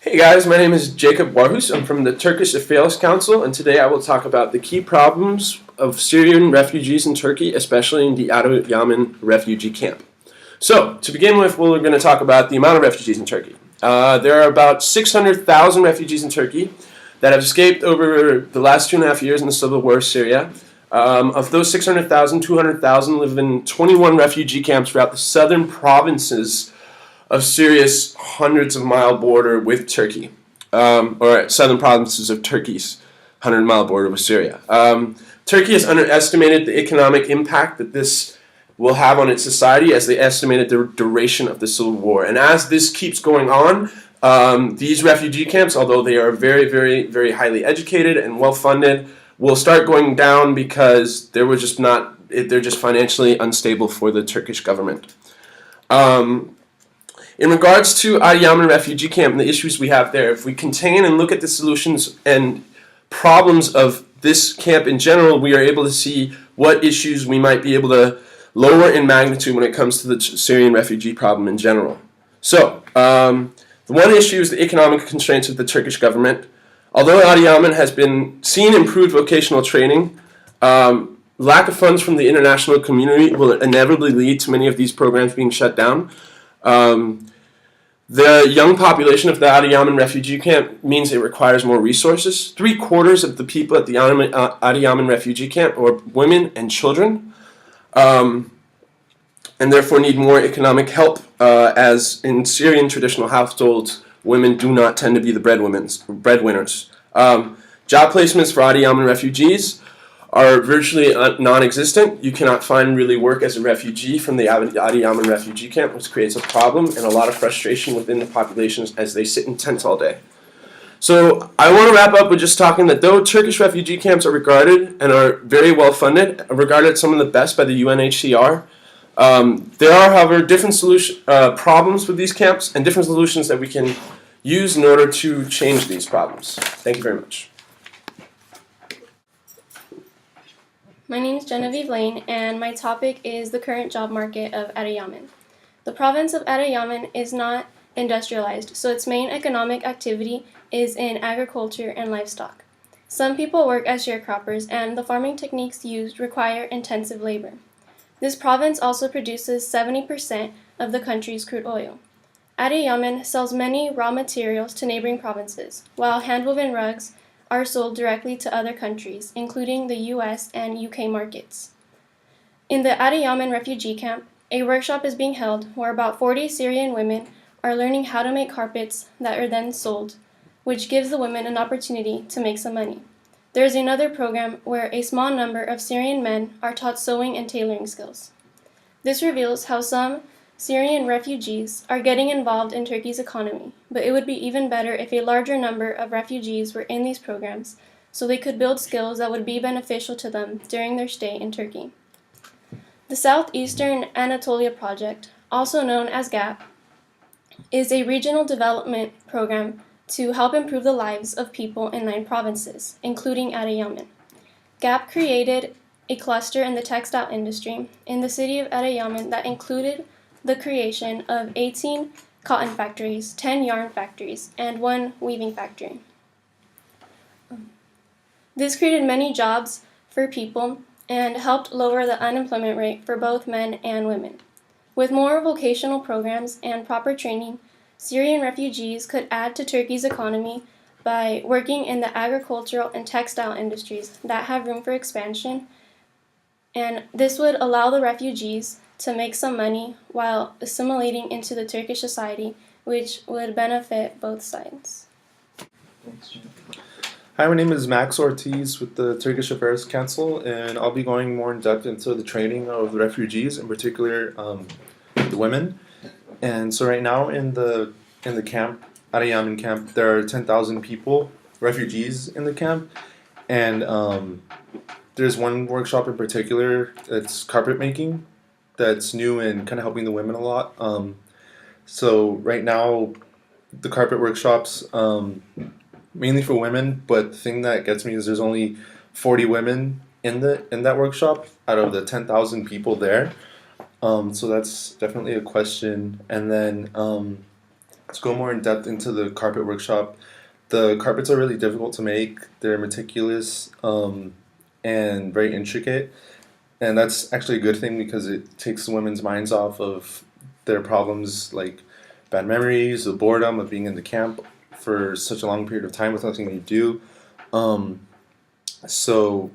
Hey guys, my name is Jacob Warhuus. I'm from the Turkish Affairs Council, and today I will talk about the key problems of Syrian refugees in Turkey, especially in the Adiyaman refugee camp. So, to begin with, we're going to talk about the amount of refugees in Turkey. There are about 600,000 refugees in Turkey that have escaped over the last 2.5 years in the civil war of Syria. Of those 600,000, 200,000 live in 21 refugee camps throughout the southern provinces of Syria's hundreds of mile border with Turkey, or southern provinces of Turkey's 100-mile border with Syria. Turkey has underestimated the economic impact that this will have on its society as they estimated the duration of the civil war. And as this keeps going on, these refugee camps, although they are very, very, very highly educated and well-funded, will start going down because they're just financially unstable for the Turkish government. In regards to Adiyaman refugee camp and the issues we have there, if we contain and look at the solutions and problems of this camp in general, we are able to see what issues we might be able to lower in magnitude when it comes to the Syrian refugee problem in general. So, the one issue is the economic constraints of the Turkish government. Although Adiyaman has been seen improved vocational training, lack of funds from the international community will inevitably lead to many of these programs being shut down. The young population of the Adiyaman refugee camp means it requires more resources. 3/4 of the people at the Adiyaman refugee camp are women and children, and therefore need more economic help, as in Syrian traditional households, women do not tend to be the breadwinners. Job placements for Adiyaman refugees are virtually non-existent. You cannot find really work as a refugee from the Adiyaman refugee camp, which creates a problem and a lot of frustration within the populations as they sit in tents all day. So I want to wrap up with just talking that though Turkish refugee camps are regarded and are very well funded, regarded as some of the best by the UNHCR, there are, however, different problems with these camps and different solutions that we can use in order to change these problems. Thank you very much. My name is Genevieve Lane, and my topic is the current job market of Adiyaman. The province of Adiyaman is not industrialized, so its main economic activity is in agriculture and livestock. Some people work as sharecroppers, and the farming techniques used require intensive labor. This province also produces 70% of the country's crude oil. Adiyaman sells many raw materials to neighboring provinces, while hand-woven rugs are sold directly to other countries, including the US and UK markets. In the Adiyaman refugee camp, a workshop is being held where about 40 Syrian women are learning how to make carpets that are then sold, which gives the women an opportunity to make some money. There is another program where a small number of Syrian men are taught sewing and tailoring skills. This reveals how some Syrian refugees are getting involved in Turkey's economy, but it would be even better if a larger number of refugees were in these programs so they could build skills that would be beneficial to them during their stay in Turkey. The Southeastern Anatolia Project, also known as GAP, is a regional development program to help improve the lives of people in 9 provinces, including Adiyaman. GAP created a cluster in the textile industry in the city of Adiyaman that included the creation of 18 cotton factories, 10 yarn factories, and 1 weaving factory. This created many jobs for people and helped lower the unemployment rate for both men and women. With more vocational programs and proper training, Syrian refugees could add to Turkey's economy by working in the agricultural and textile industries that have room for expansion, and this would allow the refugees to make some money while assimilating into the Turkish society, which would benefit both sides. Hi, my name is Maxx Ortiz with the Turkish Affairs Council, and I'll be going more in depth into the training of the refugees, in particular the women. And so right now in the camp, Adiyaman camp, there are 10,000 people, refugees in the camp, and there's one workshop in particular that's carpet making. That's new and kind of helping the women a lot. So right now, the carpet workshops, mainly for women, but the thing that gets me is there's only 40 women in that workshop out of the 10,000 people there. So that's definitely a question. And then to go more in depth into the carpet workshop, the carpets are really difficult to make. They're meticulous and very intricate. And that's actually a good thing because it takes the women's minds off of their problems like bad memories, the boredom of being in the camp for such a long period of time with nothing to do. So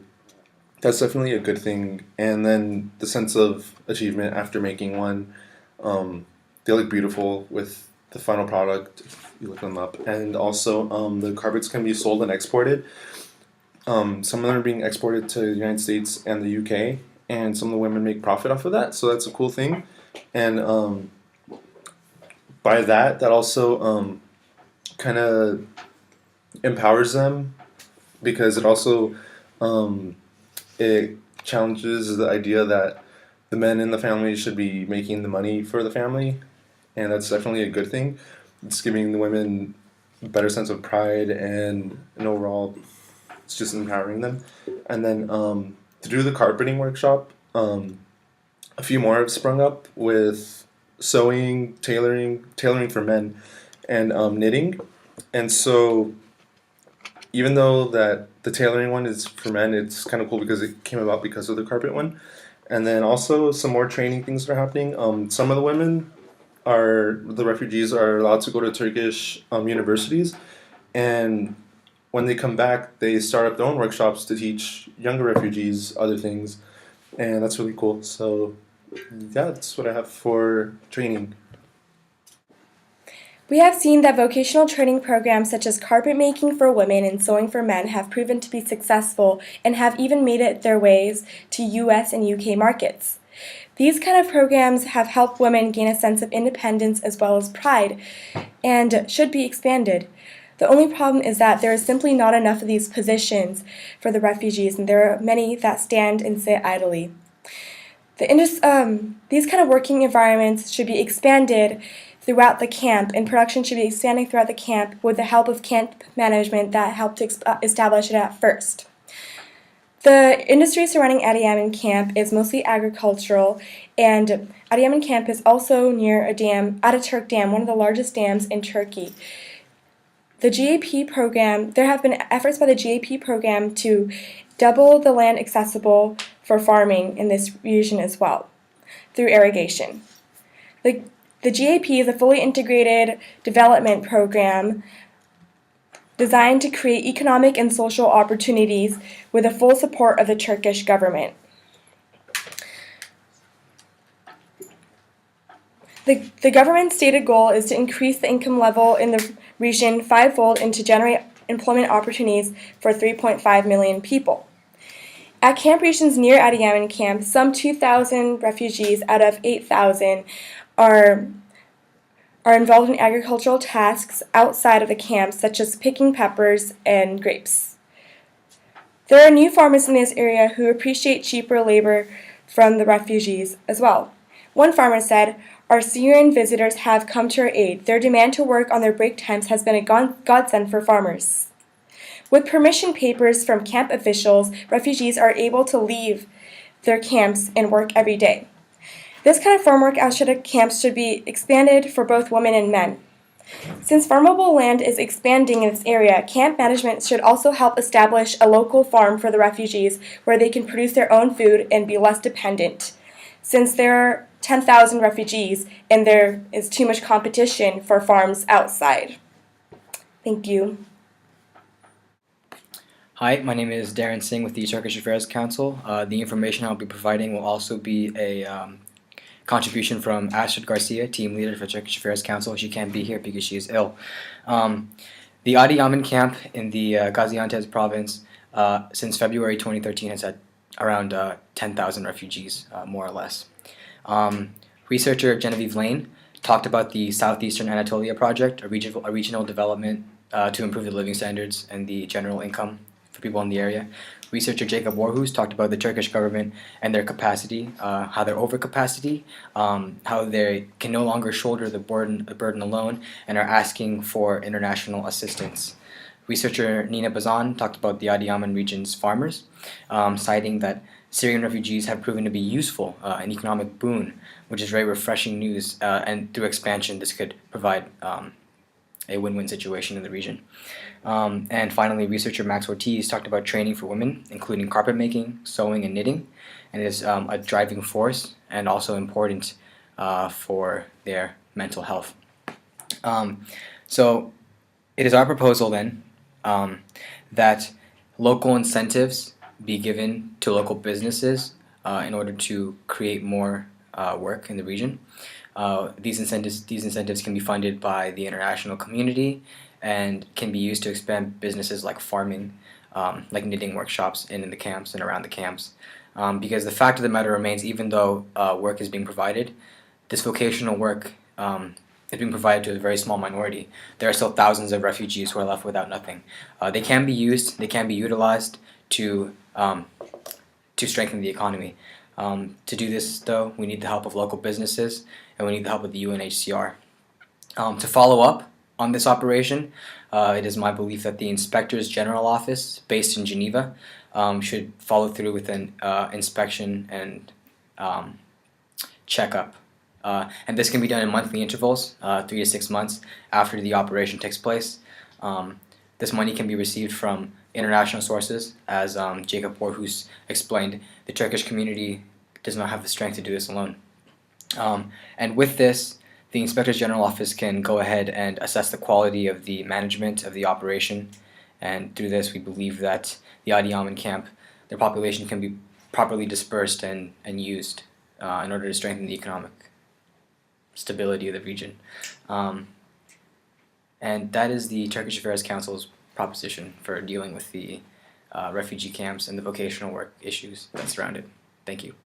that's definitely a good thing. And then the sense of achievement after making one, they look beautiful with the final product if you look them up. And also, the carpets can be sold and exported. Some of them are being exported to the United States and the UK, and some of the women make profit off of that. So that's a cool thing. And by that also kind of empowers them because it also it challenges the idea that the men in the family should be making the money for the family, and that's definitely a good thing. It's giving the women a better sense of pride and overall it's just empowering them. And then to do the carpeting workshop, a few more have sprung up with sewing, tailoring for men, and knitting. And so even though that the tailoring one is for men, it's kind of cool because it came about because of the carpet one. And then also some more training things that are happening. Some of the the refugees are allowed to go to Turkish universities, and when they come back, they start up their own workshops to teach younger refugees other things, and that's really cool. So yeah, that's what I have for training. We have seen that vocational training programs such as carpet making for women and sewing for men have proven to be successful and have even made it their ways to US and UK markets. These kind of programs have helped women gain a sense of independence as well as pride and should be expanded. The only problem is that there is simply not enough of these positions for the refugees, and there are many that stand and sit idly. These kind of working environments should be expanded throughout the camp, and production should be expanding throughout the camp with the help of camp management that helped to establish it at first. The industry surrounding Adiyaman-Camp is mostly agricultural, and Adiyaman-Camp is also near Ataturk Dam, one of the largest dams in Turkey. The GAP program, there have been efforts by the GAP program to double the land accessible for farming in this region as well, through irrigation. The GAP is a fully integrated development program designed to create economic and social opportunities with the full support of the Turkish government. The government's stated goal is to increase the income level in the region fivefold and to generate employment opportunities for 3.5 million people. At camp regions near Adiyaman-Camp, some 2,000 refugees out of 8,000 are involved in agricultural tasks outside of the camp, such as picking peppers and grapes. There are new farmers in this area who appreciate cheaper labor from the refugees as well. One farmer said, "Our Syrian visitors have come to our aid. Their demand to work on their break times has been a godsend for farmers." With permission papers from camp officials, refugees are able to leave their camps and work every day. This kind of farm work outside of camps should be expanded for both women and men. Since farmable land is expanding in this area, camp management should also help establish a local farm for the refugees where they can produce their own food and be less dependent. Since there are 10,000 refugees and there is too much competition for farms outside. Thank you. Hi, my name is Darren Singh with the Turkish Affairs Council. The information I'll be providing will also be a contribution from Astrid Garcia, team leader for Turkish Affairs Council. She can't be here because she is ill. The Adiyaman-Camp in the Gaziantep province since February 2013 has had around 10,000 refugees, more or less. Researcher Genevieve Lane talked about the Southeastern Anatolia project, a regional development to improve the living standards and the general income for people in the area. Researcher Jacob Warhuus talked about the Turkish government and their capacity, how they're overcapacity, how they can no longer shoulder the burden alone and are asking for international assistance. Researcher Nina Bazan talked about the Adiyaman region's farmers, citing that Syrian refugees have proven to be useful, an economic boon, which is very refreshing news, and through expansion this could provide a win-win situation in the region. And finally, researcher Maxx Ortiz talked about training for women, including carpet making, sewing, and knitting, and it is a driving force and also important for their mental health. So it is our proposal then that local incentives be given to local businesses in order to create more work in the region. These incentives can be funded by the international community and can be used to expand businesses like farming, like knitting workshops in the camps and around the camps. Because the fact of the matter remains, even though work is being provided, this vocational work is being provided to a very small minority. There are still thousands of refugees who are left without nothing. They can be used, they can be utilized to strengthen the economy. To do this, though, we need the help of local businesses and we need the help of the UNHCR. To follow up on this operation, it is my belief that the Inspector's General Office, based in Geneva, should follow through with an inspection and checkup. And this can be done in monthly intervals, 3 to 6 months after the operation takes place. This money can be received from international sources, as Jacob Warhuus explained. The Turkish community does not have the strength to do this alone. And with this, the Inspector General Office can go ahead and assess the quality of the management of the operation, and through this we believe that the Adiyaman-Camp, their population can be properly dispersed and used in order to strengthen the economic stability of the region. And that is the Turkish Affairs Council's proposition for dealing with the refugee camps and the vocational work issues that surround it. Thank you.